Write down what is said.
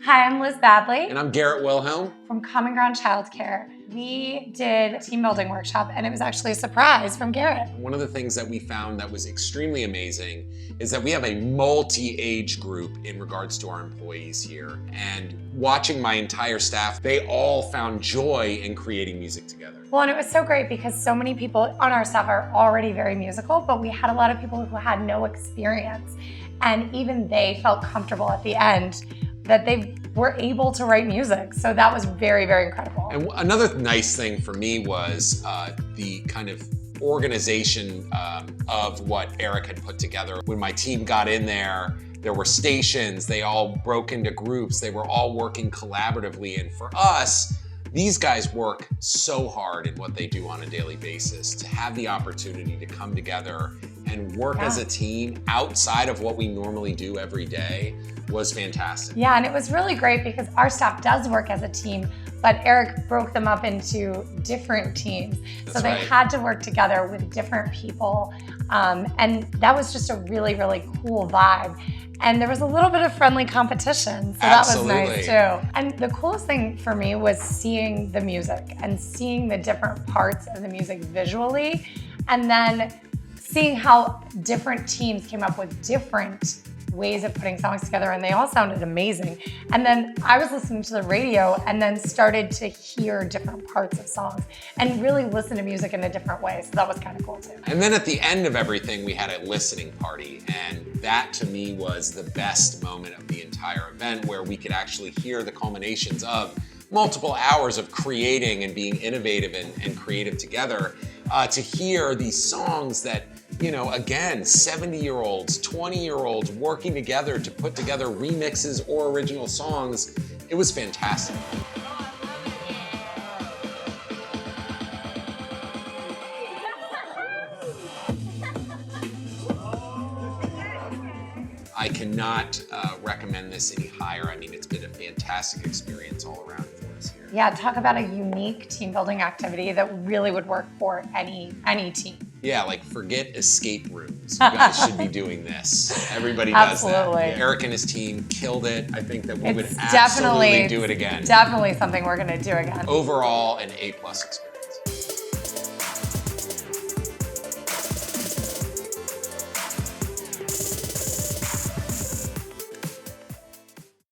Hi, I'm Liz Badley. And I'm Garrett Wilhelm. From Common Ground Childcare. We did a team building workshop and it was actually a surprise from Garrett. One of the things that we found that was extremely amazing is that we have a multi-age group in regards to our employees here. And watching my entire staff, they all found joy in creating music together. Well, and it was so great because so many people on our staff are already very musical, but we had a lot of people who had no experience. And even they felt comfortable at the end that they were able to write music. So that was very, very incredible. And another nice thing for me was the kind of organization of what Eric had put together. When my team got in there were stations, they all broke into groups, they were all working collaboratively. And for us, these guys work so hard in what they do on a daily basis. To have the opportunity to come together and work as a team outside of what we normally do every day was fantastic. Yeah, and it was really great because our staff does work as a team, but Eric broke them up into different teams. So they had to work together with different people. And that was just a really, really cool vibe. And there was a little bit of friendly competition, so that was nice too. And the coolest thing for me was seeing the music and seeing the different parts of the music visually, and then seeing how different teams came up with different ways of putting songs together, and they all sounded amazing. And then I was listening to the radio and then started to hear different parts of songs and really listen to music in a different way. So that was kind of cool too. And then at the end of everything, we had a listening party. And that to me was the best moment of the entire event, where we could actually hear the culminations of multiple hours of creating and being innovative and creative together, to hear these songs that, you know, again, 70-year-olds, 20-year-olds working together to put together remixes or original songs. It was fantastic. I cannot recommend this any higher. I mean, it's been a fantastic experience all around for us here. Yeah, talk about a unique team building activity that really would work for any team. Yeah, like forget escape rooms. You guys should be doing this. Everybody does that. Yeah, Eric and his team killed it. I think that we would absolutely do it again. Definitely something we're gonna do again. Overall, an A+ experience.